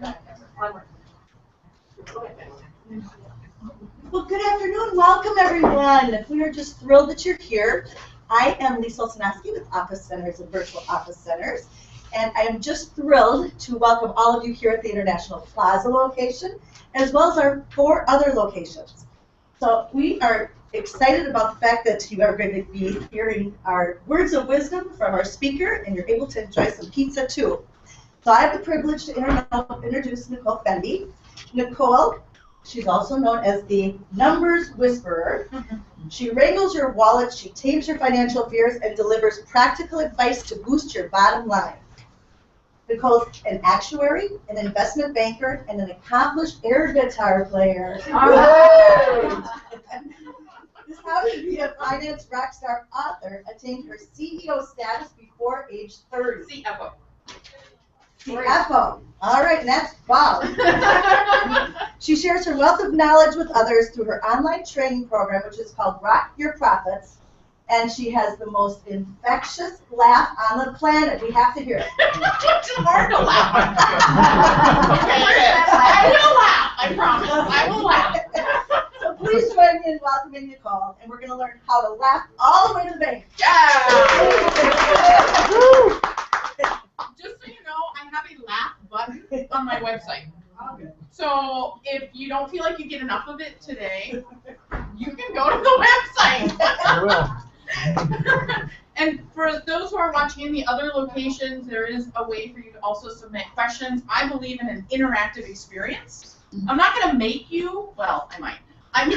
Well, good afternoon. Welcome, everyone. We are just thrilled that you're here. I am Lisa Olsonowski with Office Centers and Virtual Office Centers, and I am just thrilled to welcome all of you here at the International Plaza location, as well as our 4 other locations. So we are excited about the fact that you are going to be hearing our words of wisdom from our speaker, and you're able to enjoy some pizza too. So I have the privilege to introduce Nicole Fende. Nicole, she's also known as the Numbers Whisperer. She wrangles your wallet, she tames your financial fears, and delivers practical advice to boost your bottom line. Nicole's an actuary, an investment banker, and an accomplished air guitar player. This how to be a finance rockstar author attained her CEO status before age 30. CFO. CFO. All right, and that's wow. She shares her wealth of knowledge with others through her online training program, which is called Rock Your Profits. And she has the most infectious laugh on the planet. We have to hear it. It's hard to laugh. I will laugh. I promise. I will laugh. So please join me in welcoming Nicole, and we're going to learn how to laugh all the way to the bank. Yeah. Just so you know, I have a laugh button on my website. So if you don't feel like you get enough of it today, you can go to the website. And for those who are watching in the other locations, there is a way for you to also submit questions. I believe in an interactive experience. I'm not going to make you, well, I might. I'm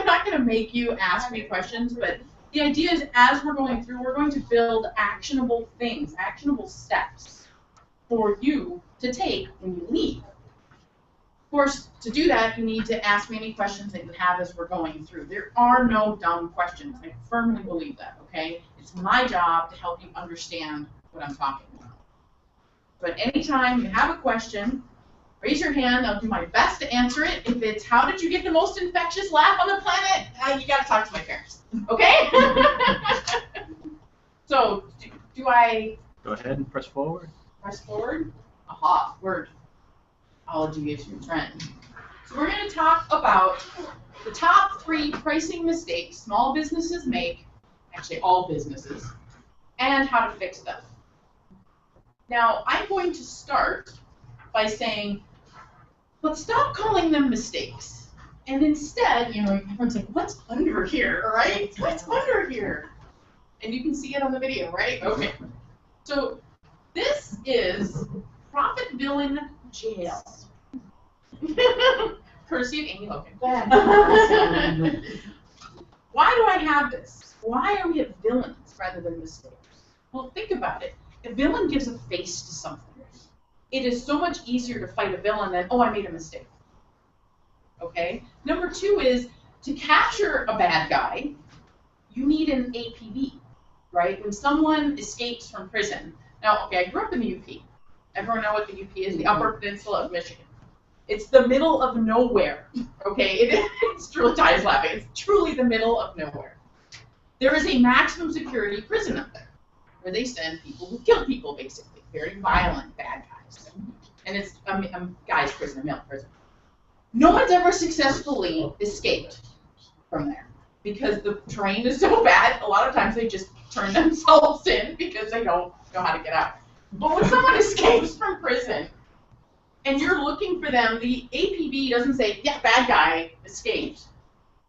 not going to make you ask me questions, but the idea is as we're going through, we're going to build actionable things, actionable steps for you to take when you leave. Of course, to do that, you need to ask me any questions that you have as we're going through. There are no dumb questions. I firmly believe that, okay? It's my job to help you understand what I'm talking about. But anytime you have a question, raise your hand. I'll do my best to answer it. If it's, how did you get the most infectious laugh on the planet? You got to talk to my parents, okay? So, do I... Go ahead and press forward. Press forward? Aha, word. Apology is your friend. So we're going to talk about the top 3 pricing mistakes small businesses make, actually all businesses, and how to fix them. Now, I'm going to start by saying, let's stop calling them mistakes. And instead, you know, everyone's like, what's under here, right? What's under here? And you can see it on the video, right? Okay. So this is profit villain jail. Courtesy of Amy Logan. Why do I have this? Why are we at villains rather than mistakes? Well, think about it. A villain gives a face to something. It is so much easier to fight a villain than, oh, I made a mistake. Okay? Number 2 is, to capture a bad guy, you need an APB, right? When someone escapes from prison. Now, okay, I grew up in the UP. Everyone know what the UP is? The Upper Peninsula of Michigan. It's the middle of nowhere, okay? It's truly, Ty's laughing. It's truly the middle of nowhere. There is a maximum security prison up there, where they send people who kill people, basically. Very violent, bad guys. And it's a guy's prison, a male prison. No one's ever successfully escaped from there, because the terrain is so bad, a lot of times they just turn themselves in because they don't know how to get out. But when someone escapes from prison, and you're looking for them, the APB doesn't say, yeah, bad guy escaped,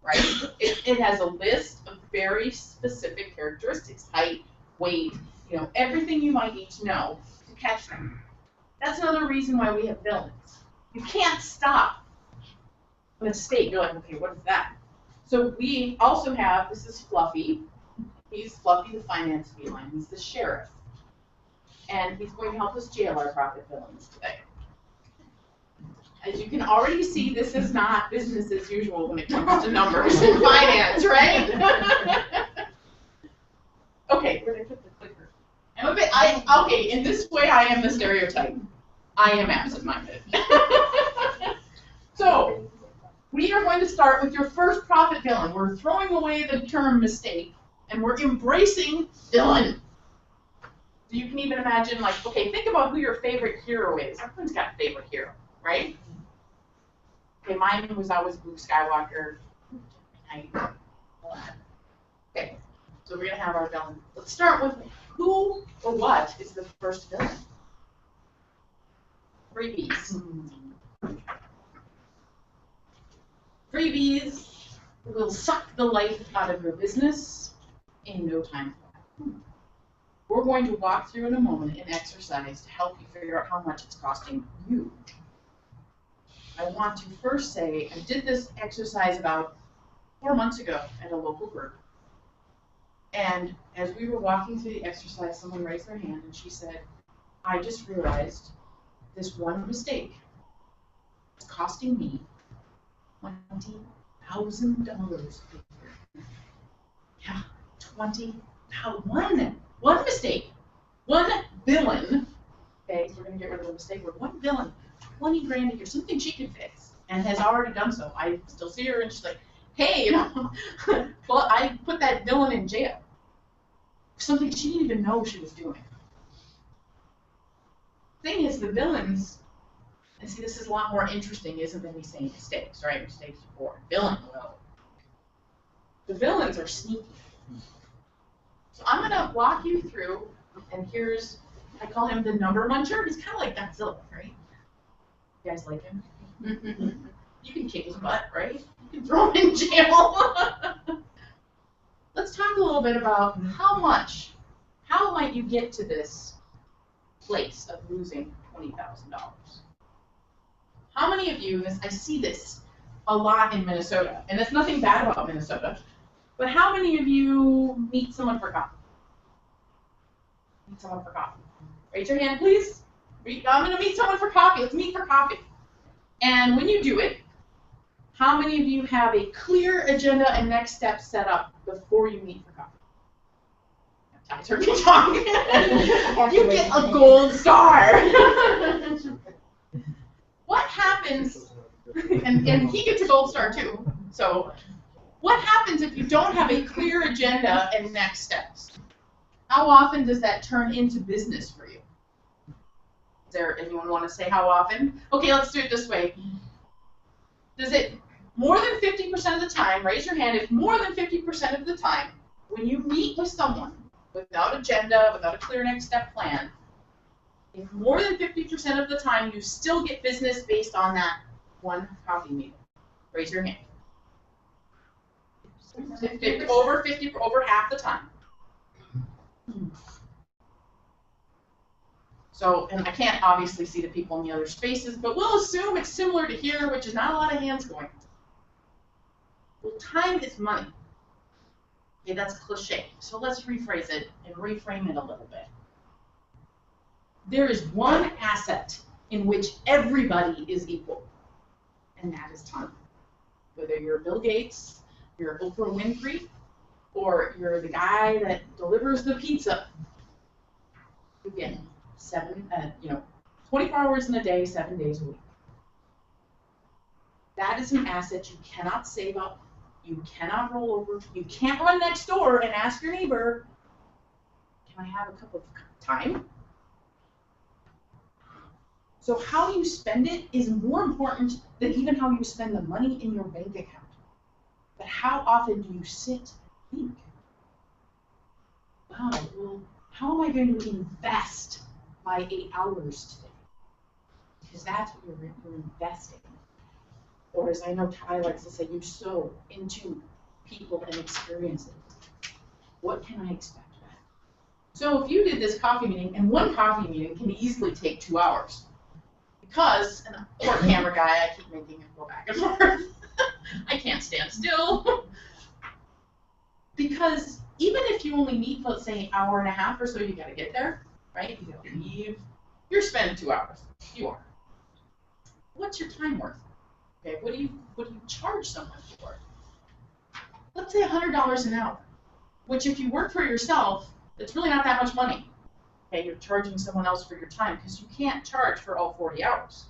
right? It has a list of very specific characteristics, height, weight, you know, everything you might need to know to catch them. That's another reason why we have villains. You can't stop a mistake. You're like, okay, what is that? So we also have, this is Fluffy. He's Fluffy the finance feline. He's the sheriff. And he's going to help us jail our profit villains today. As you can already see, this is not business as usual when it comes to numbers and finance, right? Okay, where did I put the clicker? Okay, in this way I am the stereotype. I am absent-minded. So, we are going to start with your first profit villain. We're throwing away the term mistake, and we're embracing villain. So you can even imagine, like, okay, think about who your favorite hero is. Everyone's got a favorite hero. mine was always Luke Skywalker. Okay, so we're gonna have our villain. Let's start with who or what is the first villain? Freebies. Freebies will suck the life out of your business in no time flat. We're going to walk through in a moment an exercise to help you figure out how much it's costing you. I want to first say I did this exercise about 4 months ago at a local group. And as we were walking through the exercise, someone raised their hand and she said, I just realized this one mistake is costing me $20,000 a year. Yeah, one mistake, one villain. Okay, so we're gonna get rid of the mistake word. One villain, 20 grand a year, something she can fix, and has already done so. I still see her, and she's like, "Hey, you know, well, I put that villain in jail for something she didn't even know she was doing." Thing is, the villains, and see, this is a lot more interesting, isn't than me saying mistakes, right? Mistakes are boring. Villain, well, the villains are sneaky. So I'm going to walk you through, and here's, I call him the number muncher. He's kind of like Godzilla, right? You guys like him? You can kick his butt, right? You can throw him in jail. Let's talk a little bit about how might you get to this place of losing $20,000? How many of you, I see this a lot in Minnesota, and there's nothing bad about Minnesota, but how many of you meet someone for coffee? Meet someone for coffee. Raise your hand, please. I'm going to meet someone for coffee. Let's meet for coffee. And when you do it, how many of you have a clear agenda and next steps set up before you meet for coffee? Ty's heard me talk. You get a gold star. What happens, and he gets a gold star too, so what happens if you don't have a clear agenda and next steps? How often does that turn into business for you? Is there anyone want to say how often? Okay, let's do it this way. Does it more than 50% of the time, raise your hand, if more than 50% of the time, when you meet with someone without agenda, without a clear next step plan, if more than 50% of the time you still get business based on that one coffee meeting, raise your hand. Over half the time. So, and I can't obviously see the people in the other spaces, but we'll assume it's similar to here, which is not a lot of hands going. Well, time is money. Okay, that's cliche. So let's rephrase it and reframe it a little bit. There is one asset in which everybody is equal, and that is time. Whether you're Bill Gates, you're Oprah Winfrey, or you're the guy that delivers the pizza, you get 24 hours in a day, 7 days a week. That is an asset you cannot save up, you cannot roll over, you can't run next door and ask your neighbor, can I have a cup of time? So how you spend it is more important than even how you spend the money in your bank account. But how often do you sit and think, wow, well, how am I going to invest my 8 hours today? Because that's what you're investing. Or as I know Ty likes to say, you sow into people and experiences. What can I expect back? So if you did this coffee meeting, and one coffee meeting can easily take 2 hours. Because, and poor camera guy, I keep making him go back and forth. I can't stand still. Because even if you only need, let's say, an hour and a half or so, you gotta get there, right? You gotta leave. You're spending 2 hours. You are. What's your time worth? Okay, what do you charge someone for? Let's say $100 an hour. Which, if you work for yourself, it's really not that much money. Okay, you're charging someone else for your time because you can't charge for all 40 hours.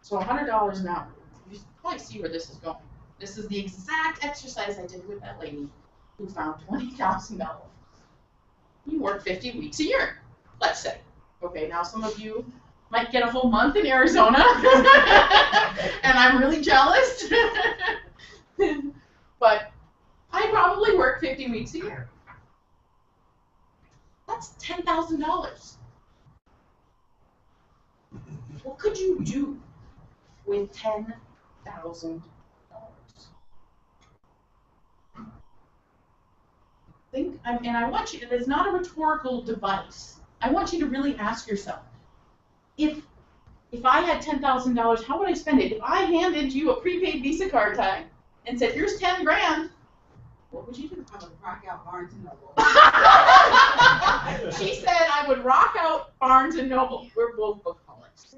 So $100 an hour. You probably see where this is going. This is the exact exercise I did with that lady who found $20,000. You work 50 weeks a year, let's say. Okay, now some of you might get a whole month in Arizona, and I'm really jealous. But I probably work 50 weeks a year. That's $10,000. What could you do with $10,000? Think, and I want you, it's not a rhetorical device. I want you to really ask yourself, if I had $10,000, how would I spend it? If I handed you a prepaid Visa card tag and said, here's 10 grand, what would you do? I would rock out Barnes and Noble. She said I would rock out Barnes and Noble. We're both bookaholics.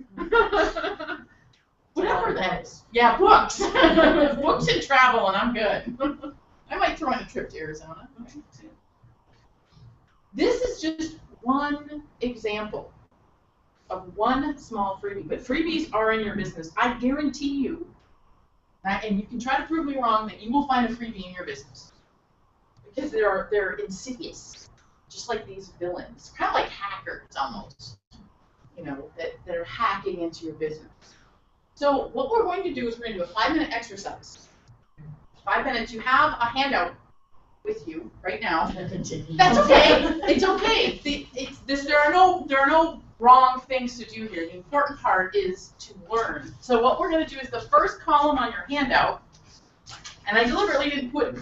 Whatever that is. Yeah, books. Books and travel, and I'm good. I might throw in a trip to Arizona. This is just one example of one small freebie. But freebies are in your business. I guarantee you, and you can try to prove me wrong, that you will find a freebie in your business. Because they're insidious, just like these villains, kind of like hackers almost, you know, that are hacking into your business. So what we're going to do is we're going to do a 5-minute exercise. 5 minutes. You have a handout with you right now. That's okay. It's okay. There are no wrong things to do here. The important part is to learn. So what we're going to do is the first column on your handout, and I deliberately didn't put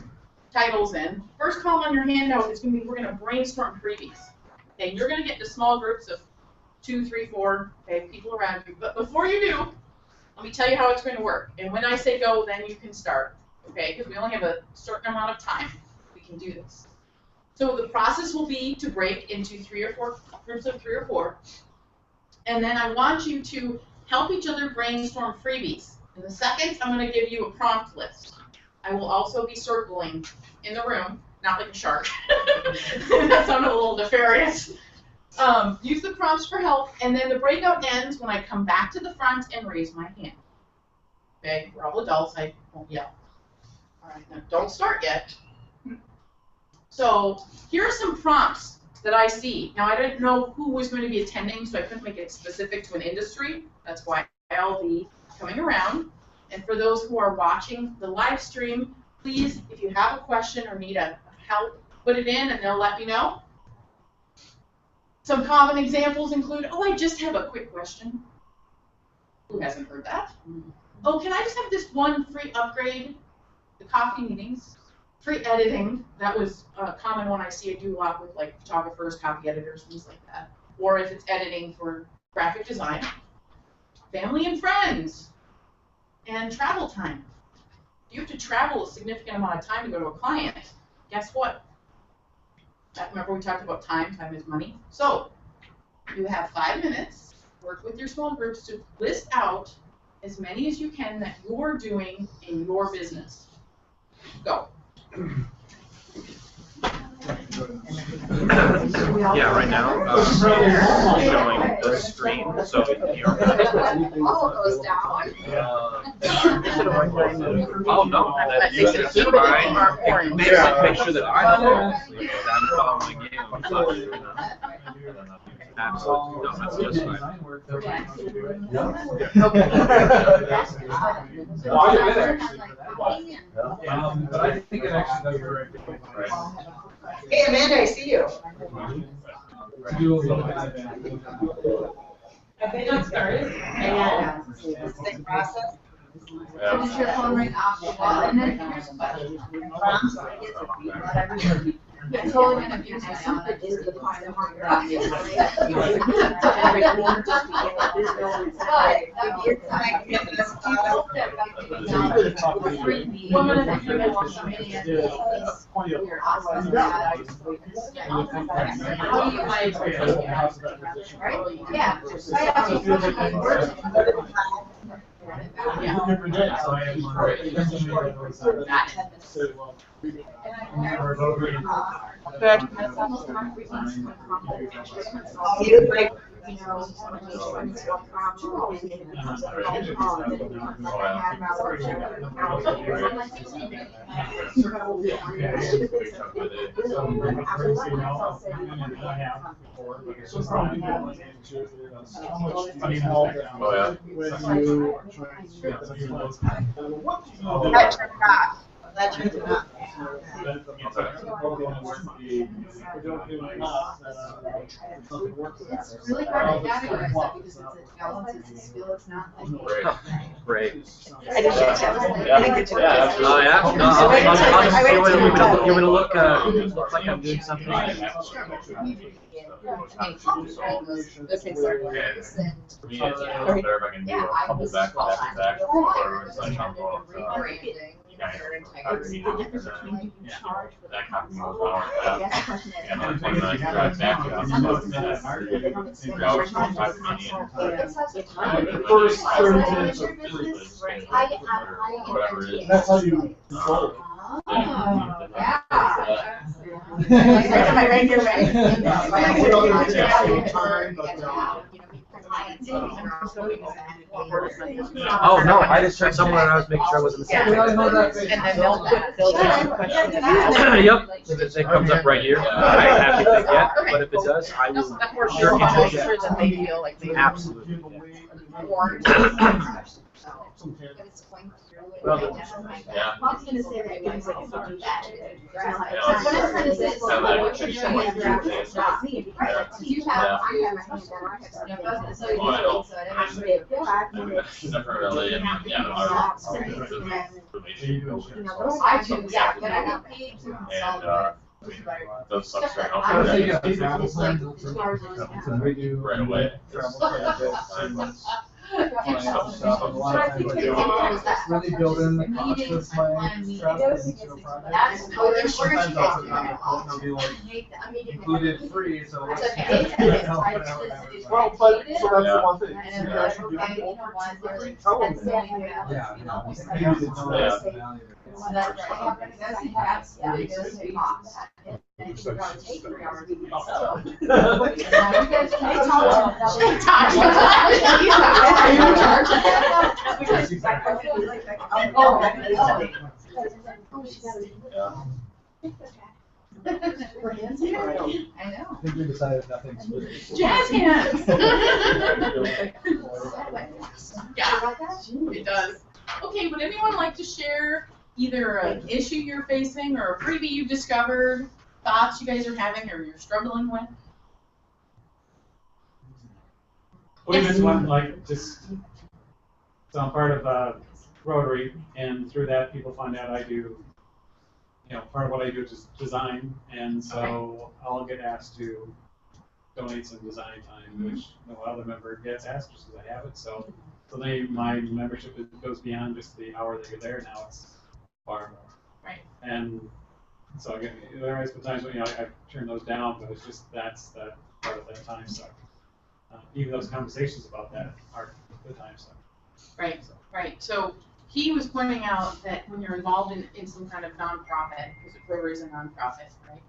titles in. First column on your handout is going to be, we're going to brainstorm freebies. Okay, you're going to get into small groups of 2, 3, 4 people around you. But before you do, let me tell you how it's going to work. And when I say go, then you can start. Okay, because we only have a certain amount of time. We can do this. So the process will be to break into 3 or 4 groups of 3 or 4. And then I want you to help each other brainstorm freebies. In the second, I'm going to give you a prompt list. I will also be circling in the room, not like a shark. That sounded a little nefarious. Use the prompts for help, and then the breakout ends when I come back to the front and raise my hand. Okay, we're all adults, I won't yell. All right, now don't start yet. So here are some prompts that I see. Now I didn't know who was going to be attending, so I couldn't make it specific to an industry. That's why I'll be coming around. And for those who are watching the live stream, please, if you have a question or need help, put it in and they'll let me know. Some common examples include, oh, I just have a quick question. Who hasn't heard that? Oh, can I just have this one free upgrade? The coffee meetings. Free editing. That was a common one I see I do a lot with like photographers, copy editors, things like that. Or if it's editing for graphic design. Family and friends. And travel time. You have to travel a significant amount of time to go to a client. Guess what? Remember we talked about time. Time is money. So you have 5 minutes. Work with your small groups to list out as many as you can that you're doing in your business. Go. Yeah, right now it's showing the screen, so All goes down. oh no, that you should sit by. Make sure that I'm following you. Absolutely, no, that's just fine. But I think it actually does very good. Hey, Amanda, I see you. Have they not started? Yeah. Same process. Finish your phone ring off the wall, and then here's the question. It's totally gonna be my own. Yeah. you know, when you run into a problem, and it becomes a phone call, and then it becomes like a half hour, or an hour. That turned it off. That turned it off. It's really hard to categorize that because it's a balance, it's a skill, it's not like. Great. I didn't get to. I didn't get to. Yeah, it. no, yeah. No, I waited till- I waited till you're done. you want to look like I'm doing something. Okay, sorry. For me, it's better if I can do a couple back or it's like I'm going that kind of power and then 20 minutes drive back to us. 3 hours, 25 minutes. The first 30 minutes of Whatever it is. That's how you control it. Am I right here, right? Oh, no, I just heard someone and I was making sure I wasn't Yeah. mistaken. And then they'll ask questions. Yep, if it comes up right here, I have to click yet, but if it does, I will sure Make answer sure yes. that they feel like they. Absolutely. Well, yeah. I was gonna say that it was like, if you do that. You have, I have my hand down, I have something. Never really, yeah, You know, those I do, yeah, but I got paid to and, those stuff start I was thinking of travel plans, we do right away. Really build in the cost of my travel into a project. Sometimes I'll put it on a quote and I'll be like, included free, so let's. Well, but, so that's the one thing. You actually do tell them that. Yeah, no, maybe they don't understand the value. I know. I think we decided nothing's. Jazz hands. Yeah, it does. Okay, would anyone like to share either an issue you're facing or a freebie you discovered, thoughts you guys are having or you're struggling with? Well, even one, like, just, so I'm part of Rotary, and through that, people find out I do, part of what I do is design, and so I'll get asked to donate some design time, which no other member gets asked, just because I have it, so my membership goes beyond just the hour that you're there, now it's far more. Right. And so again, there has been times when, I turn those down, but it's just, that's that part of that time suck. Even those conversations about that are the time suck. Right, right. So he was pointing out that when you're involved in some kind of nonprofit, because Rotary is a nonprofit, right?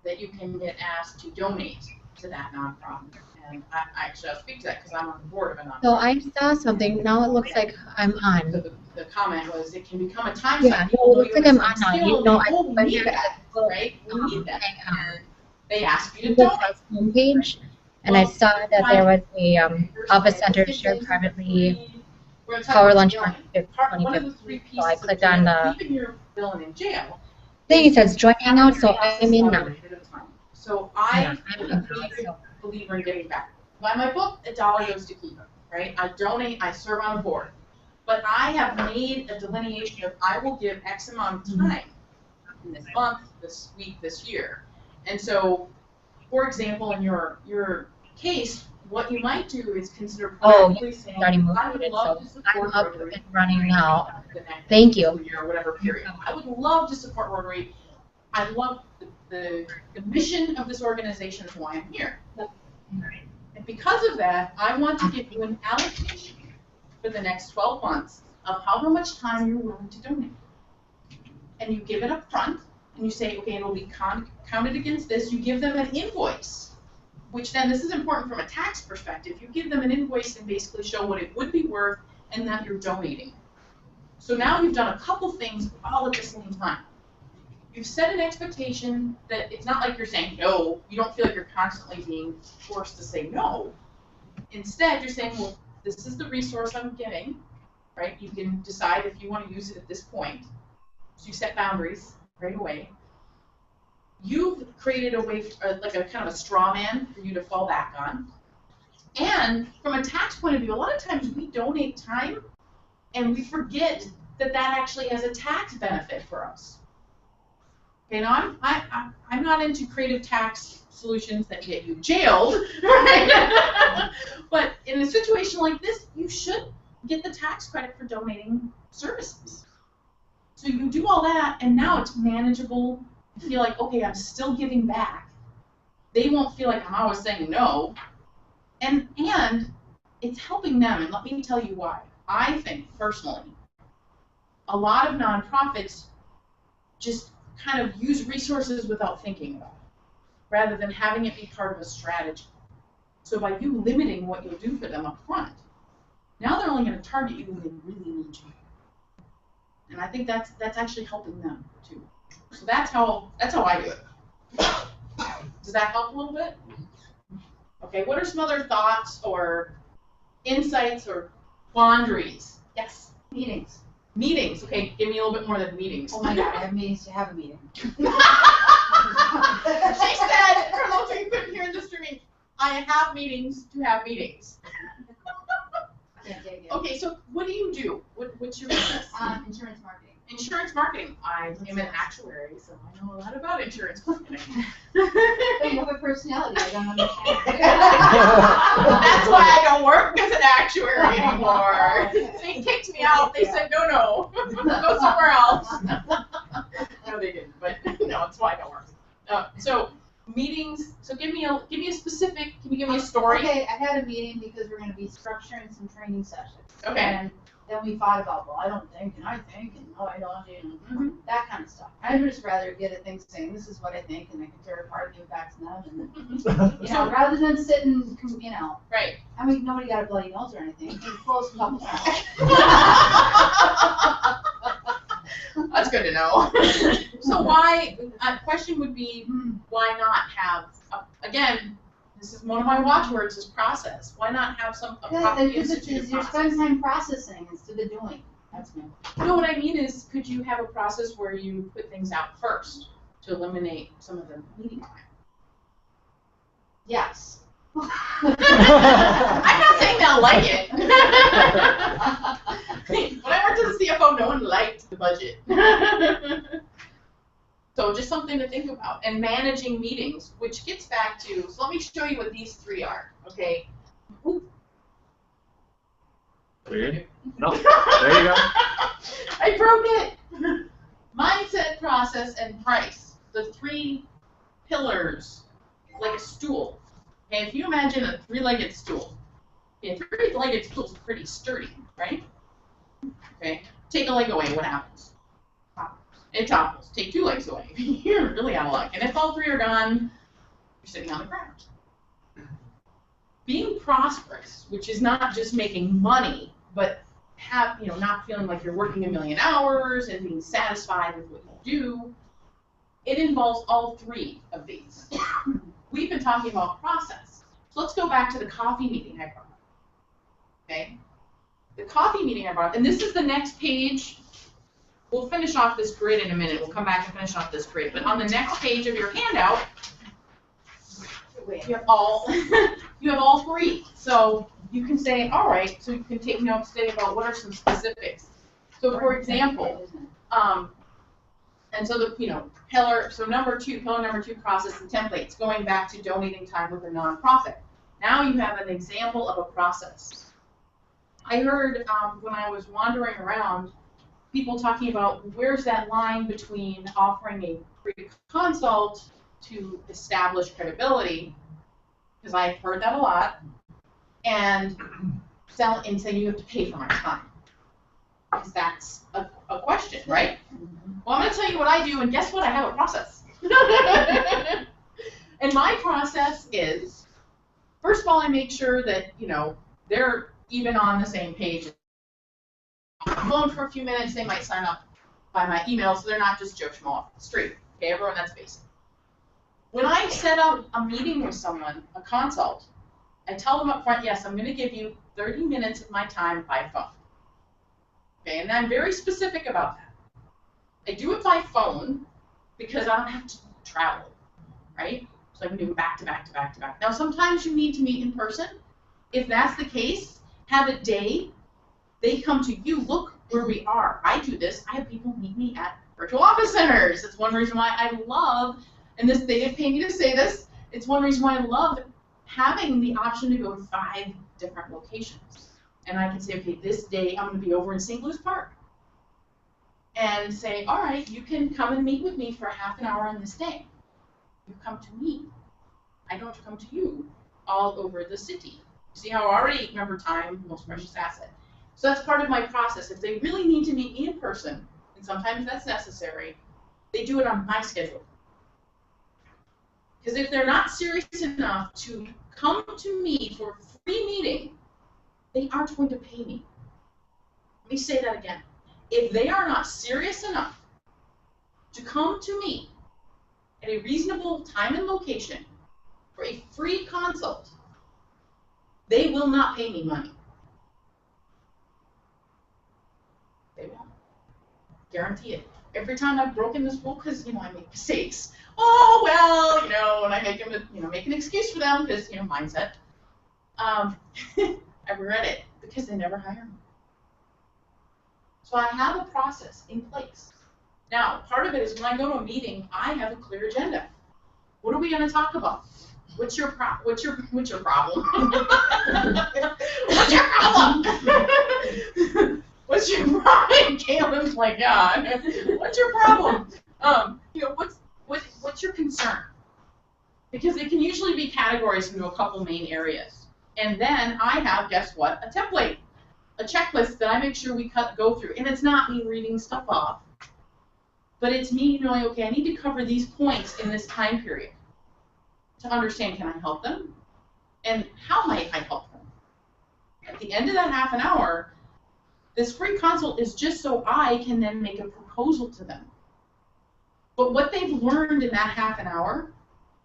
That you can get asked to donate to that nonprofit. And I'll speak to that because I'm on the board of a nonprofit. So I saw something, now it looks like I'm on. So the comment was it can become a time Yeah, suck. no, it looks like I'm on now. You know, we need that, right? We need that. And they ask you to donate. Homepage, and I saw that there was a office center shared privately PowerLunch One of the 3 pieces so I clicked on the keeping your villain in jail. thing. It says join hangout, so I'm in now. So I I'm am in, a big so. believer in giving back. Buy my book, $1 goes to keep, right? I donate, I serve on a board. But I have made a delineation of I will give X amount of time in this month, this week, this year. And so, for example, in your case, what you might do is consider proactively saying, starting I would moving, love so to support I'm up Rotary and running now. the next Thank you. school year or whatever period. I would love to support Rotary. I love the mission of this organization is why I'm here. And because of that, I want to give you an allocation for the next 12 months of however much time you're willing to donate. And you give it up front, and you say, okay, it'll be counted against this. You give them an invoice which then, this is important from a tax perspective, you give them an invoice and basically show what it would be worth and that you're donating. So now you've done a couple things all at the same time. You've set an expectation that it's not like you're saying no. You don't feel like you're constantly being forced to say no. Instead, you're saying, well, this is the resource I'm getting, right? You can decide if you want to use it at this point. So you set boundaries right away. You've created a way, like a kind of a straw man for you to fall back on. And from a tax point of view, a lot of times we donate time and we forget that that actually has a tax benefit for us. Okay, now I'm not into creative tax solutions that get you jailed, right? But in a situation like this, you should get the tax credit for donating services. So you do all that, and now it's manageable. You feel like, okay, I'm still giving back. They won't feel like I'm always saying no. And it's helping them, and let me tell you why. I think, personally, a lot of nonprofits just kind of use resources without thinking about it, rather than having it be part of a strategy. So by you limiting what you'll do for them up front, now they're only going to target you when they really need you. And I think that's actually helping them too. So that's how I do it. Does that help a little bit? Okay, what are some other thoughts or insights or quandaries? Yes? Meetings. Meetings. Okay, give me a little bit more than meetings. Oh my God, I have meetings to have a meeting. She said, for those of you who couldn't hear in the streaming, I have meetings to have meetings. Can't take it. Okay, so what do you do? What's your business? Insurance marketing. Insurance marketing. I am an actuary, so I know a lot about insurance marketing. But you have a personality, I don't understand. That's why I don't work as an actuary anymore. They kicked me out. They said, no, go somewhere else. No, they didn't, but no, that's why I don't work. So meetings. So give me a specific. Can you give me a story? Okay, I had a meeting because we're going to be structuring some training sessions. Okay. And then we thought about, well, I don't think, and I think, and no, I don't, that kind of stuff. I'd just rather get a thing saying, this is what I think, and I can tear it apart and give it back to them, and then, rather than sit and, Right. I mean, nobody got a bloody nose or anything. We closed a couple times. That's good to know. So why? Question would be, why not have? Again, this is one of my watchwords: is process. Why not have Because it's easier. Spend time processing instead of doing. That's me. No, what I mean is, could you have a process where you put things out first to eliminate some of the meeting time? Yes. I'm not saying they'll like it. When I worked as a CFO, no one liked the budget. So just something to think about. And managing meetings, which gets back to, so let me show you what these three are, okay? Ooh. Weird. No, there you go. I broke it. Mindset, process, and price. The three pillars, like a stool. Okay, if you imagine a three-legged stool. Okay, a three-legged stool is pretty sturdy, right? Okay, take a leg away, what happens? It topples. Take two legs away. You're really out of luck. And if all three are gone, you're sitting on the ground. Being prosperous, which is not just making money, but not feeling like you're working 1,000,000 hours and being satisfied with what you do, it involves all three of these. We've been talking about process. So let's go back to the coffee meeting I brought up. Okay? The coffee meeting I brought up, and this is the next page. We'll finish off this grid in a minute. We'll come back and finish off this grid. But on the next page of your handout, you have all three. So you can say, all right, so you can take notes today about what are some specifics. So for example, and so the pillar number two, process and templates, going back to donating time with a nonprofit. Now you have an example of a process. I heard when I was wandering around, people talking about where's that line between offering a free consult to establish credibility, because I've heard that a lot, and saying you have to pay for my time. Because that's a question, right? Well, I'm going to tell you what I do, and guess what? I have a process. And my process is, First of all, I make sure that, they're even on the same page. On the phone for a few minutes, they might sign up by my email, so they're not just Joe Schmo off the street. Okay, everyone, that's basic. When I set up a meeting with someone, a consult, I tell them up front, yes, I'm going to give you 30 minutes of my time by phone. Okay, and I'm very specific about that. I do it by phone because I don't have to travel, right? So I can do it back to back to back to back. Now, sometimes you need to meet in person. If that's the case, have a day. They come to you. Look where we are. I do this. I have people meet me at virtual office centers. It's one reason why I love, and this they didn't pay me to say this, it's one reason why I love having the option to go to 5 different locations. And I can say, okay, this day I'm going to be over in St. Louis Park. And say, all right, you can come and meet with me for half an hour on this day. You come to me. I don't have to come to you all over the city. See how I already remember time, most precious asset. So that's part of my process. If they really need to meet me in person, and sometimes that's necessary, they do it on my schedule. Because if they're not serious enough to come to me for a free meeting, they aren't going to pay me. Let me say that again. If they are not serious enough to come to me at a reasonable time and location for a free consult, they will not pay me money. They won't. Guarantee it. Every time I've broken this rule, because I make mistakes. Oh well, and I make them, make an excuse for them because mindset. I regret it because they never hire me. So I have a process in place. Now, part of it is when I go to a meeting, I have a clear agenda. What are we going to talk about? What's your problem? What's your problem? What's your problem? What's your problem? Caitlin's like, yeah. What's your problem? What's your concern? Because it can usually be categorized into a couple main areas. And then I have, guess what? A template, a checklist that I make sure we go through. And it's not me reading stuff off, but it's me knowing, okay, I need to cover these points in this time period to understand, can I help them? And how might I help them? At the end of that half an hour, this free consult is just so I can then make a proposal to them. But what they've learned in that half an hour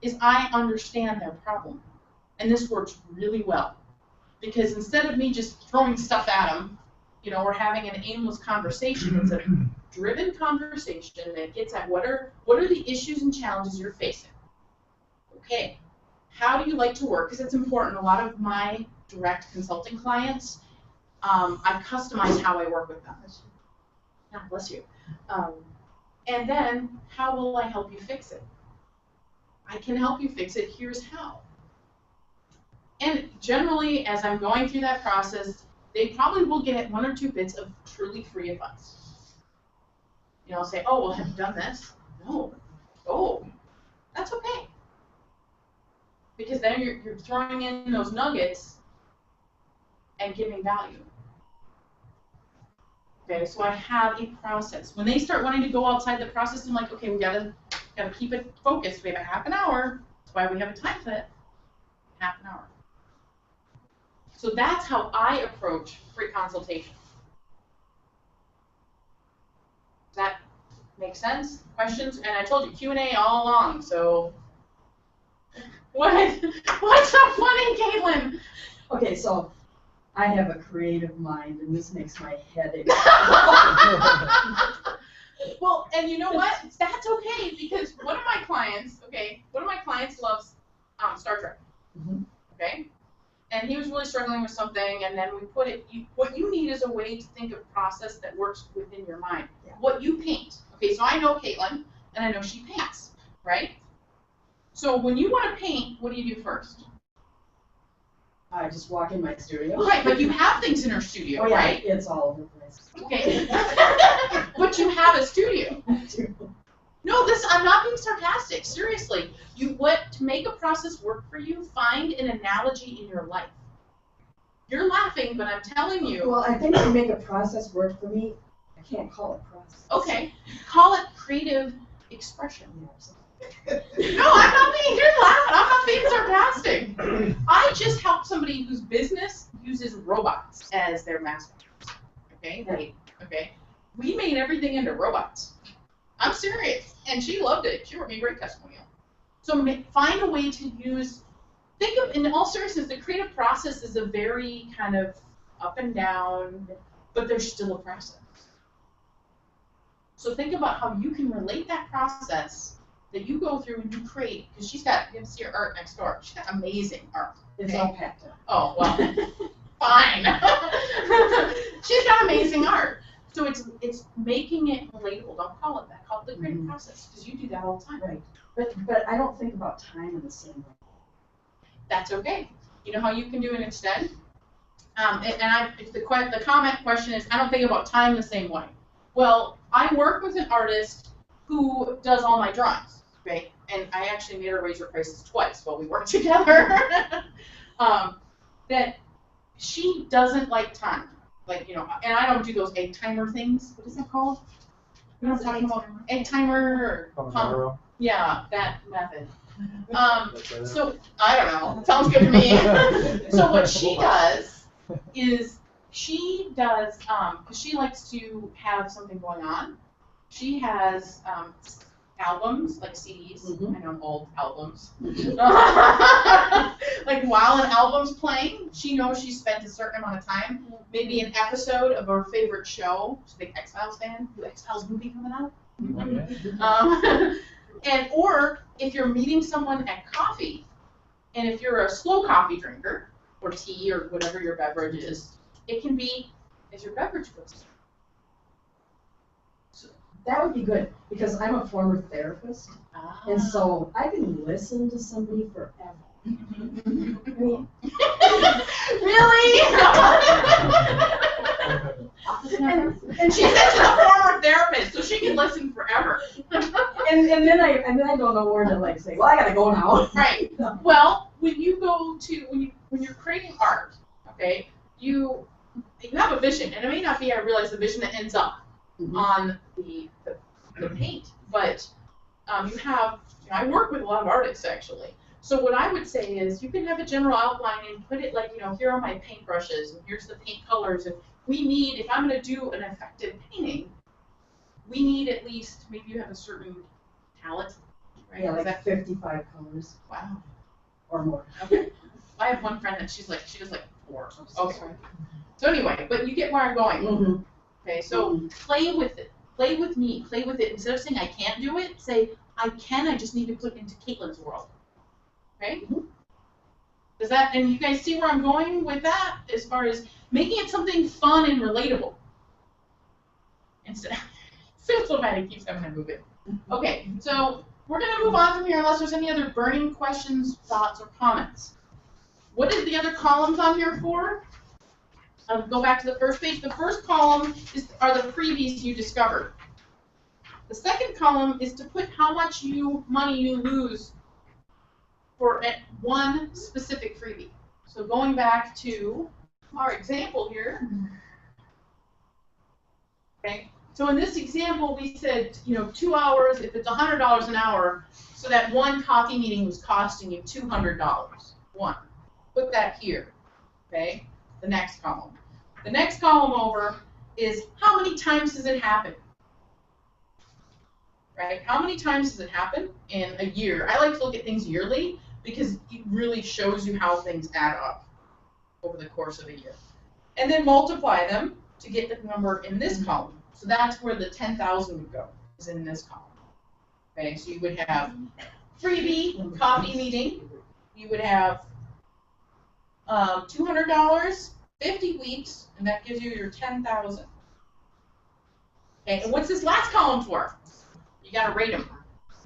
is I understand their problem. And this works really well. Because instead of me just throwing stuff at them, or having an aimless conversation, it's a driven conversation that gets at what are the issues and challenges you're facing. Okay, how do you like to work? Because it's important. A lot of my direct consulting clients, I've customized how I work with them. God bless you. And then, how will I help you fix it? I can help you fix it. Here's how. And generally, as I'm going through that process, they probably will get 1 or 2 bits of truly free advice. I'll say, oh, well, have you done this? No. Oh, that's okay. Because then you're throwing in those nuggets and giving value. Okay, so I have a process. When they start wanting to go outside the process, I'm like, okay, we gotta keep it focused. We have a half an hour. That's why we have a time set. Half an hour. So that's how I approach free consultation. Does that make sense? Questions? And I told you Q&A all along. So what's so funny, Caitlin? Okay, so I have a creative mind, and this makes my head ache. Well, and you know what? That's okay, because one of my clients loves Star Trek. Mm-hmm. Okay? And he was really struggling with something, and then we put it, what you need is a way to think of process that works within your mind. Yeah. What you paint. Okay, so I know Caitlin, and I know she paints, right? So when you want to paint, what do you do first? I just walk in my studio. Right, but you have things in her studio, oh, yeah, right? It's all over the place. Okay. But you have a studio. No, I'm not being sarcastic. Seriously. To make a process work for you, find an analogy in your life. You're laughing, but I'm telling you. Well, I think to make a process work for me, I can't call it process. Okay. Call it creative expression. No, I'm not being, you're laughing, I'm not being sarcastic. I just helped somebody whose business uses robots as their mascots. Okay, okay. We made everything into robots. I'm serious, and she loved it. She wrote me a great testimonial. So find a way to use, think of, in all seriousness, the creative process is a very kind of up and down, but there's still a process. So think about how you can relate that process that you go through and you create, because she's got, you can see her art next door. She's got amazing art. It's all packed up. Oh, well, fine. She's got amazing art. So it's making it relatable. Don't call it that. Call it the creative process, because you do that all the time. Right. But I don't think about time in the same way. That's okay. You know how you can do it instead? If the comment question is, I don't think about time the same way. Well, I work with an artist who does all my drawings, right? And I actually made her raise her prices twice while we worked together. That she doesn't like time. Like, you know, and I don't do those egg timer things. What is that called? You know what I'm talking about? Egg timer or yeah, that method. So I don't know. Sounds good to me. So what she does is she does because she likes to have something going on. She has albums, like CDs. I know, old albums. Like while an album's playing, she knows she spent a certain amount of time. Maybe an episode of her favorite show. She's a big X-Files fan. New X-Files movie coming out. And or if you're meeting someone at coffee, and if you're a slow coffee drinker or tea or whatever your beverage is, it can be as your beverage goes. That would be good, because I'm a former therapist, and so I can listen to somebody forever. I mean, really? And she said she's a former therapist, so she can listen forever. and then I don't know where to like say, well, I gotta go now. Right. Well, when you go to when you're creating art, okay, you have a vision, and it may not be, I realize, the vision that ends up on the paint, but you have, I work with a lot of artists actually. So what I would say is you can have a general outline and put it like, you know, here are my paintbrushes and here's the paint colors, and we need, if I'm going to do an effective painting, we need at least, maybe you have a certain palette, right? Yeah, like 55 colors. Wow. Or more. Okay. I have one friend that she does like 4. Okay. So anyway, but you get where I'm going. Okay, so play with it. Play with me. Play with it. Instead of saying I can't do it, say I can. I just need to put it into Caitlin's world. Okay? Does that? And you guys see where I'm going with that, as far as making it something fun and relatable. Instead, Simplifying keeps having to move it. Okay, so we're going to move on from here unless there's any other burning questions, thoughts, or comments. What is the other columns on here for? Go back to the first page. The first column are the freebies you discovered. The second column is to put how much money you lose for one specific freebie. So going back to our example here. Okay. So in this example, we said, 2 hours, if it's $100 an hour, so that one coffee meeting was costing you $200. One. Put that here. Okay. The next column. The next column over is how many times does it happen? Right? How many times does it happen in a year? I like to look at things yearly because it really shows you how things add up over the course of a year. And then multiply them to get the number in this column. So that's where the 10,000 would go, is in this column. Okay, so you would have freebie, coffee meeting. You would have $200, 50 weeks, and that gives you your 10,000. Okay, and what's this last column for? You got to rate them.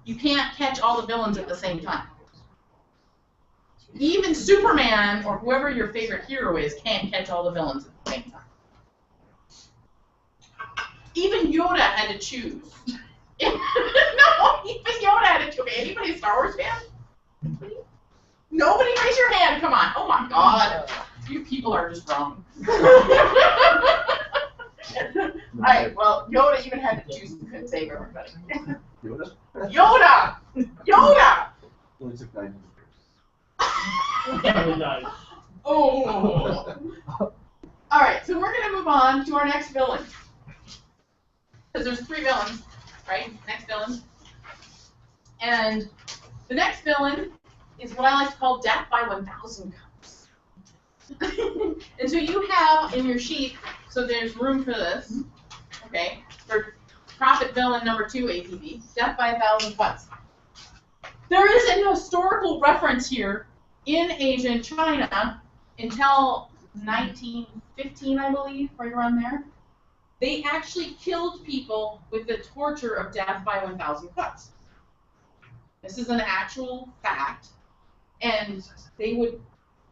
You can't catch all the villains at the same time. Even Superman, or whoever your favorite hero is, can't catch all the villains at the same time. Even Yoda had to choose. No, even Yoda had to choose. Okay, anybody a Star Wars fan? Nobody raise your hand, come on. Oh my God. You people are just wrong. Alright, well, Yoda even had to choose and couldn't save everybody. Yoda? Yoda! Oh. All right, so we're gonna move on to our next villain. Because there's 3 villains, right? Next villain. And the next villain is what I like to call death by 1,000 cuts. And so you have in your sheet, so there's room for this, okay, for profit villain number 2 APV, death by 1,000 cuts. There is an historical reference here in Asia and China until 1915, I believe, right around there. They actually killed people with the torture of death by 1,000 cuts. This is an actual fact, and they would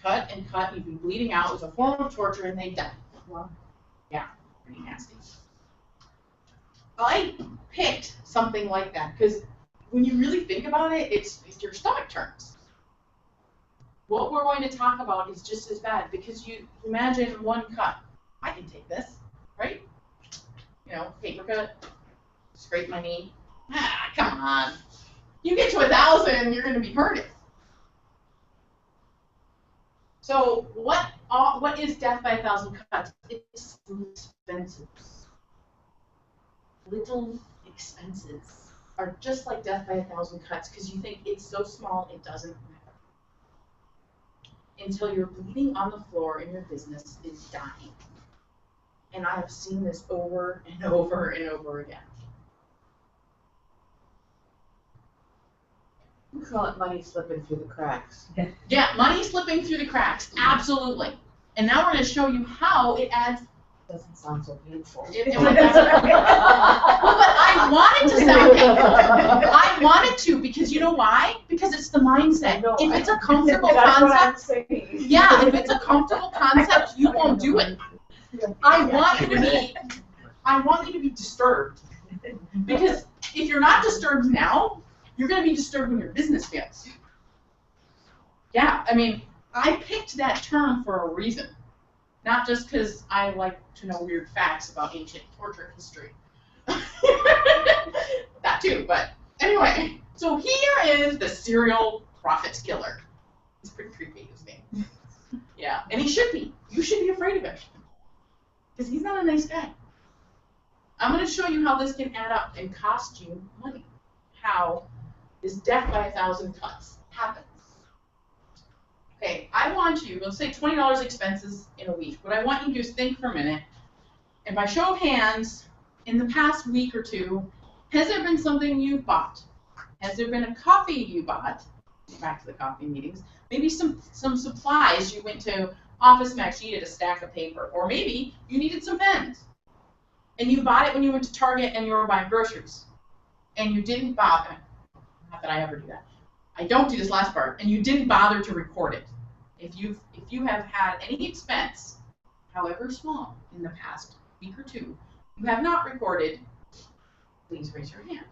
cut and cut, you'd be bleeding out. It was a form of torture, and they'd die. Wow. Yeah, pretty nasty. I picked something like that because when you really think about it, it's your stomach turns. What we're going to talk about is just as bad because you imagine one cut. I can take this, right? You know, paper cut, scrape my knee. Ah, come on. You get to 1,000, you're going to be hurting. So what is death by 1,000 cuts? It's expenses. Little expenses are just like death by 1,000 cuts because you think it's so small it doesn't matter. Until you're bleeding on the floor and your business is dying. And I have seen this over and over and over again. We call it money slipping through the cracks. Yeah, money slipping through the cracks, absolutely. And now we're going to show you how it adds. Doesn't sound so painful. Well, but I want it to sound painful. I want it to because you know why? Because it's the mindset. If it's a comfortable concept, yeah, if it's a comfortable concept, you won't do it. I want you to be disturbed. Because if you're not disturbed now, you're going to be disturbed when your business fails. Yeah, I mean, I picked that term for a reason. Not just because I like to know weird facts about ancient torture history. That too, but anyway. So here is the serial profit killer. He's pretty creepy, his name. Yeah, and he should be. You should be afraid of him. Because he's not a nice guy. I'm going to show you how this can add up and cost you money. How this death by 1,000 cuts happens. Okay, I want you, let's say $20 expenses in a week. What I want you to do is think for a minute. And by show of hands, in the past week or two, has there been something you bought? Has there been a coffee you bought? Back to the coffee meetings. Maybe some supplies you went to Office Max, you needed a stack of paper. Or maybe you needed some pens. And you bought it when you went to Target and you were buying groceries. And you didn't bother. Not that I ever do that. I don't do this last part. And you didn't bother to record it. If you have had any expense, however small, in the past week or two, you have not recorded, please raise your hand.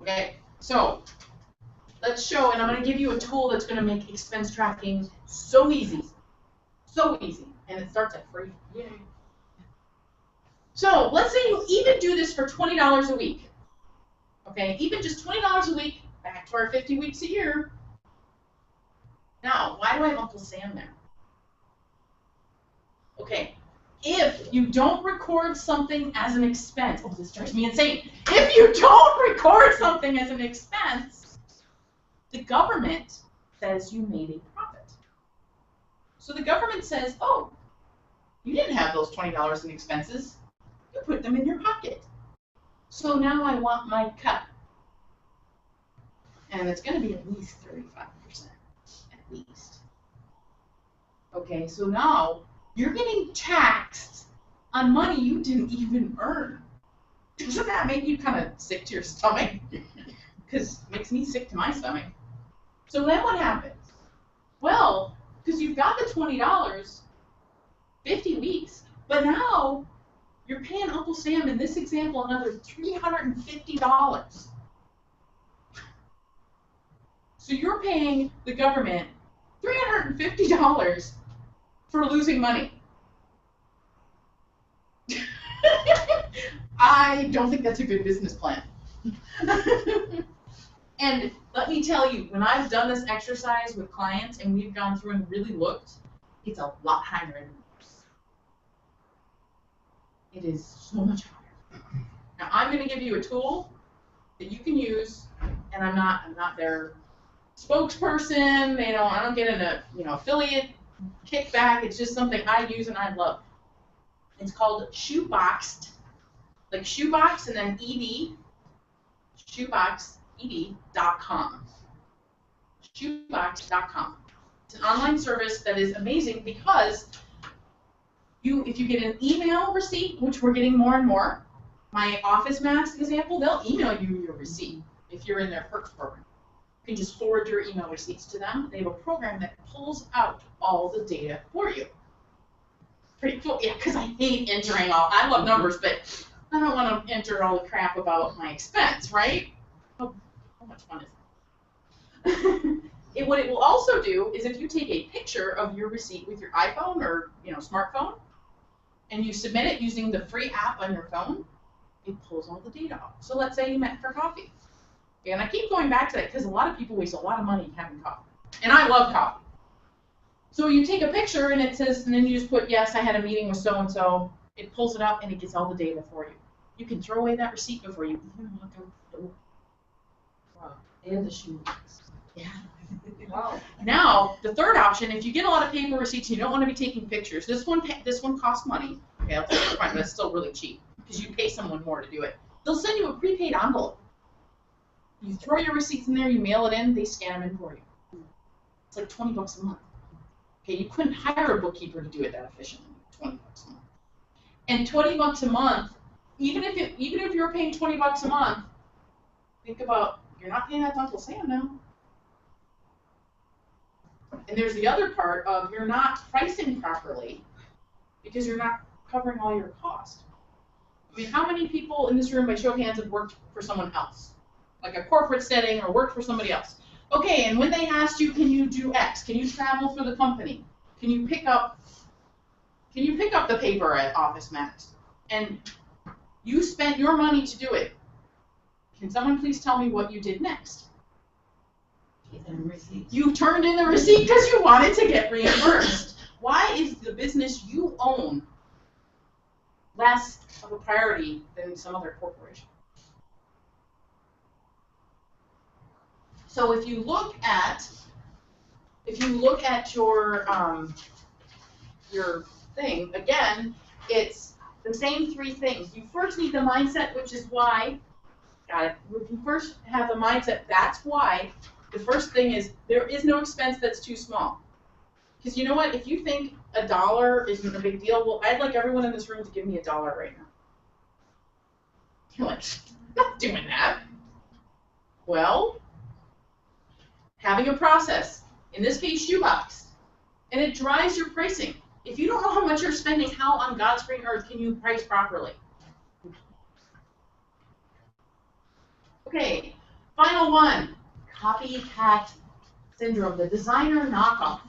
Okay, so let's show, and I'm going to give you a tool that's going to make expense tracking so easy. So easy. And it starts at free. Yay. So let's say you even do this for $20 a week. Okay, even just $20 a week, back to our 50 weeks a year. Now, why do I have Uncle Sam there? Okay, if you don't record something as an expense, oh, this drives me insane. If you don't record something as an expense, the government says you made a profit. So the government says, oh, you didn't have those $20 in expenses. You put them in your pocket. So now I want my cut. And it's going to be at least 35%. At least. Okay, so now you're getting taxed on money you didn't even earn. Doesn't that make you kind of sick to your stomach? Because it makes me sick to my stomach. So then what happens? Well, because you've got the $20, 50 weeks, but now you're paying Uncle Sam, in this example, another $350. So you're paying the government $350 for losing money. I don't think that's a good business plan. And Let me tell you, when I've done this exercise with clients and we've gone through and really looked, it's a lot higher in numbers. It is so much higher. Now I'm going to give you a tool that you can use, and I'm not their spokesperson. I don't get an affiliate kickback. It's just something I use and I love. It's called Shoeboxed, like shoebox and then ed, shoeboxed.com. Shoebox.com. It's an online service that is amazing because if you get an email receipt, which we're getting more and more, my Office Max example, they'll email you your receipt if you're in their perks program. You can just forward your email receipts to them. They have a program that pulls out all the data for you. Pretty cool, yeah, because I hate entering I love numbers, but I don't want to enter all the crap about my expense, right? How much fun is that? What it will also do is if you take a picture of your receipt with your iPhone or smartphone, and you submit it using the free app on your phone, it pulls all the data off. So let's say you met for coffee. And I keep going back to that because a lot of people waste a lot of money having coffee. And I love coffee. So you take a picture and it says, and then you just put, yes, I had a meeting with so-and-so. It pulls it up and it gets all the data for you. You can throw away that receipt before you even walk out the door. Wow. And the shoebox. Yeah. Wow. Now, the third option, if you get a lot of paper receipts and you don't want to be taking pictures, this one costs money. Okay, I'll tell you, but it's still really cheap because you pay someone more to do it. They'll send you a prepaid envelope. You throw your receipts in there, you mail it in, they scan them in for you. It's like $20 a month. Okay, you couldn't hire a bookkeeper to do it that efficiently. $20 a month. And $20 a month, even if you're paying $20 a month, think about you're not paying that to Uncle Sam now. And there's the other part of you're not pricing properly because you're not covering all your costs. I mean, how many people in this room, by show of hands, have worked for someone else? Like a corporate setting or worked for somebody else. Okay, and when they asked you, can you do X? Can you travel for the company? Can you pick up the paper at Office Max? And you spent your money to do it. Can someone please tell me what you did next? You turned in the receipt because you wanted to get reimbursed. Why is the business you own less of a priority than some other corporation? So if you look at your thing, again, it's the same three things. You first need the mindset, which is why, got it. If you first have the mindset, that's why, the first thing is there is no expense that's too small. Because you know what, if you think $1 isn't a big deal, well, I'd like everyone in this room to give me $1 right now. You're like, I'm not doing that. Well, having a process, in this case, Shoebox, and it drives your pricing. If you don't know how much you're spending, how on God's green earth can you price properly? Okay, final one, copycat syndrome, the designer knockoff.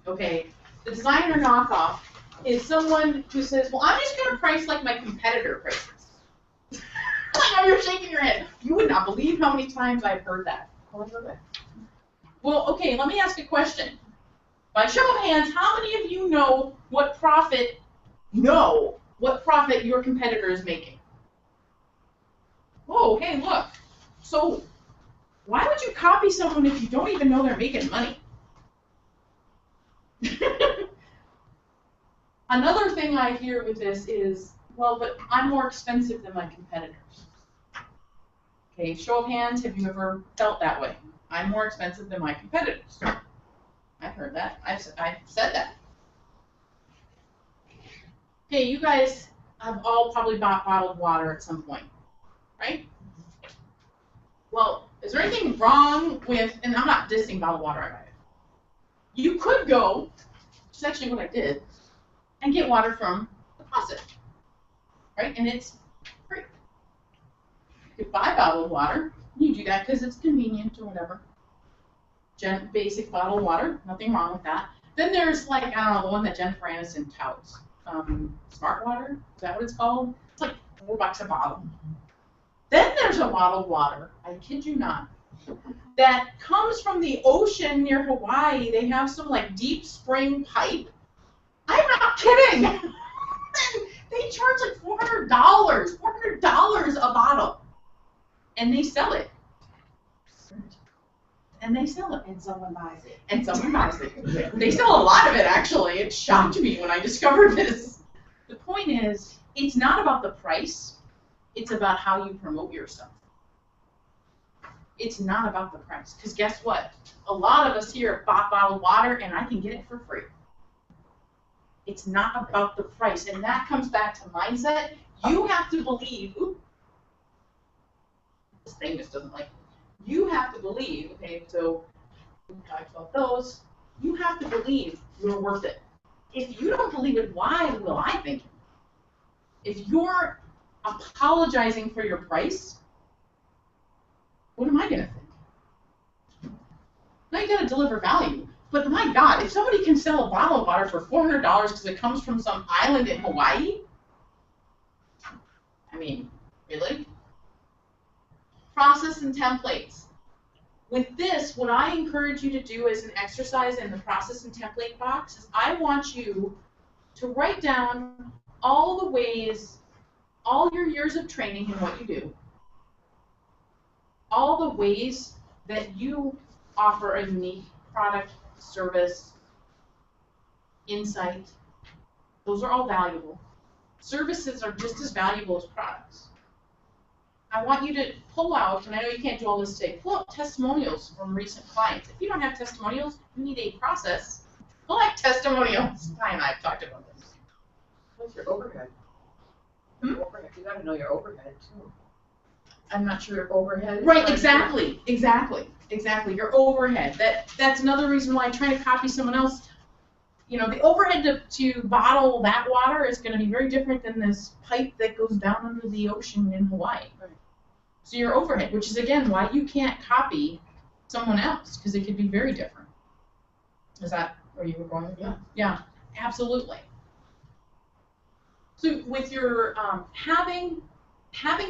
Okay, the designer knockoff is someone who says, well, I'm just going to price like my competitor prices. I know you're shaking your head. You would not believe how many times I've heard that. Well, okay, let me ask a question. By show of hands, how many of you know what profit your competitor is making? Whoa, hey, look. So why would you copy someone if you don't even know they're making money? Another thing I hear with this is, well, but I'm more expensive than my competitors. Okay, show of hands, have you ever felt that way? I'm more expensive than my competitors. I've heard that. I've said that. Okay, you guys have all probably bought bottled water at some point, right? Well, is there anything wrong with, and I'm not dissing bottled water, I buy it. You could go, which is actually what I did, and get water from the faucet, right? And it's free. You could buy bottled water. You do that because it's convenient or whatever. Basic bottled water, nothing wrong with that. Then there's like, I don't know, the one that Jennifer Aniston touts. Smart water, is that what it's called? It's like $4 a bottle. Then there's a bottled water, I kid you not, that comes from the ocean near Hawaii. They have some like deep spring pipe. I'm not kidding. They charge like $400 a bottle, and they sell it. And they sell it. And someone buys it. And someone buys it. They sell a lot of it, actually. It shocked me when I discovered this. The point is, it's not about the price. It's about how you promote yourself. It's not about the price. Because guess what? A lot of us here bought bottled water, and I can get it for free. It's not about the price. And that comes back to mindset. You have to believe, this thing just doesn't like me. You have to believe, okay, so we talked about those. You have to believe you're worth it. If you don't believe it, why will I think it? If you're apologizing for your price, what am I going to think? Now you got to deliver value. But my God, if somebody can sell a bottle of water for $400 because it comes from some island in Hawaii, I mean, really? Process and templates. With this, what I encourage you to do as an exercise in the process and template box is I want you to write down all the ways, all your years of training in what you do, all the ways that you offer a unique product, service, insight. Those are all valuable. Services are just as valuable as products. I want you to pull out, and I know you can't do all this today, pull out testimonials from recent clients. If you don't have testimonials, you need a process. Collect testimonials. Ty and I have talked about this. What's your overhead? Overhead. You got to know your overhead too. I'm not sure. Your overhead. Right, exactly. Your overhead. That's another reason why I try to copy someone else. You know, the overhead to bottle that water is going to be very different than this pipe that goes down under the ocean in Hawaii. Right. So your overhead, which is again why you can't copy someone else, because it could be very different. Is that where you were going with that? Yeah, absolutely. So with your having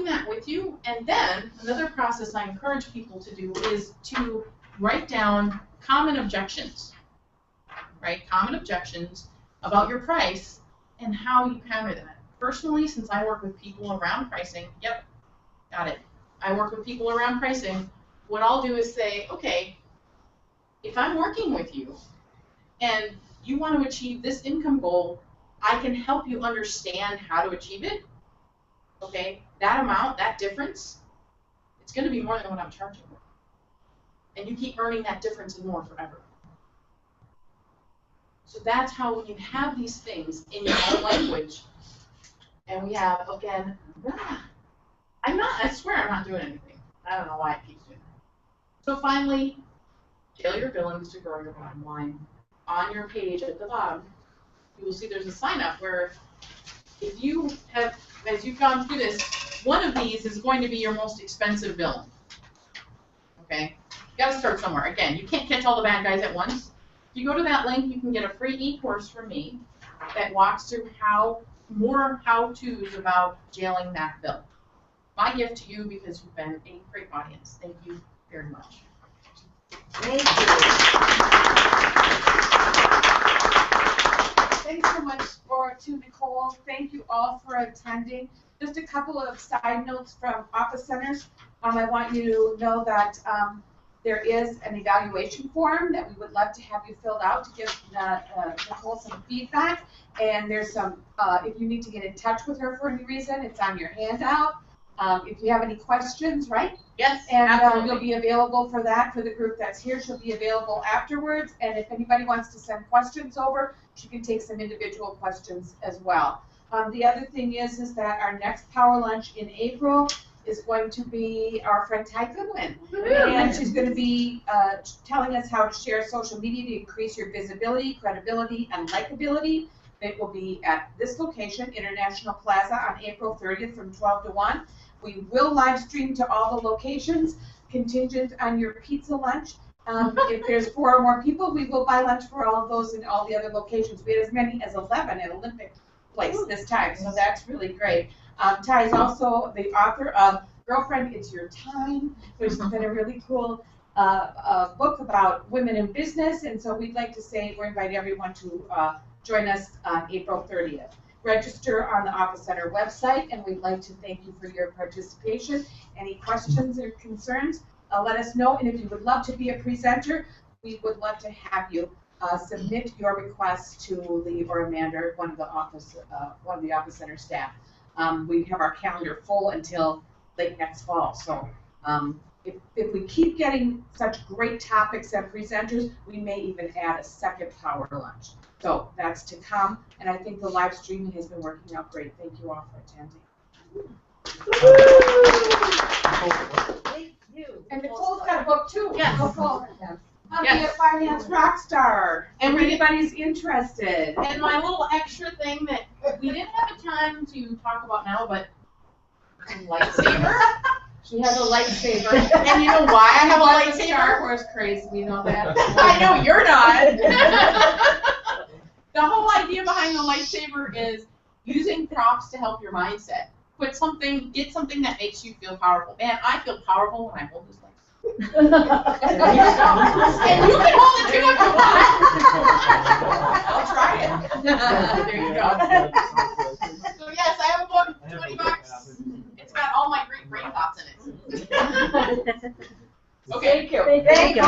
that with you, and then another process I encourage people to do is to write down common objections. Right, common objections about your price and how you counter them. Personally, since I work with people around pricing, yep, got it. I work with people around pricing. What I'll do is say, okay, if I'm working with you and you want to achieve this income goal, I can help you understand how to achieve it. Okay, that amount, that difference, it's going to be more than what I'm charging for. And you keep earning that difference and more forever. So that's how when you have these things in your own language, and we have, again, I swear I'm not doing anything. I don't know why it keeps doing that. So finally, scale your billings to grow your bottom line. On your page at the bottom, you will see there's a sign up where if you have, as you've gone through this, one of these is going to be your most expensive billing. Okay? You got to start somewhere. Again, you can't catch all the bad guys at once. If you go to that link, you can get a free e-course from me that walks through more how-tos about jailing that bill. My gift to you because you've been a great audience. Thank you very much. Thank you. Thanks so much to Nicole. Thank you all for attending. Just a couple of side notes from office centers. I want you to know that there is an evaluation form that we would love to have you filled out to give Nicole some feedback. And there's some, if you need to get in touch with her for any reason, it's on your handout. If you have any questions, right? Yes, and you'll be available for that for the group that's here. She'll be available afterwards. And if anybody wants to send questions over, she can take some individual questions as well. The other thing is that our next Power Lunch in April is going to be our friend Ty Goodwin. And she's going to be telling us how to share social media to increase your visibility, credibility, and likability. It will be at this location, International Plaza, on April 30th from 12 to 1. We will live stream to all the locations, contingent on your pizza lunch. If there's 4 or more people, we will buy lunch for all of those in all the other locations. We had as many as 11 at Olympic Place this time, so that's really great. Ty is also the author of Girlfriend, It's Your Time, which has been a really cool book about women in business. And so we'd like to say we're inviting everyone to join us on April 30th. Register on the Office Center website, and we'd like to thank you for your participation. Any questions or concerns, let us know. And if you would love to be a presenter, we would love to have you submit your request to Lee or Amanda, one of the Office Center staff. We have our calendar full until late next fall. So if we keep getting such great topics and presenters, we may even add a second power lunch. So that's to come, and I think the live streaming has been working out great. Thank you all for attending. Thank you. And Nicole's got a book too. Yes. Nicole, How to Be a Yes. Finance Rockstar. And If we- anybody's interested. And my little extra thing that we didn't have a time to talk about now, but lightsaber. She has a lightsaber. And you know why I have a She was a Star lightsaber? Wars craze, we know that. I know you're not. The whole idea behind the lightsaber is using props to help your mindset. Get something that makes you feel powerful. Man, I feel powerful when I hold this lightsaber. And you can hold it too if you want. I'll try it. There you go. So yes, I have a book, $20. It's got all my great brain thoughts in it. Okay. Thank you. Thank you.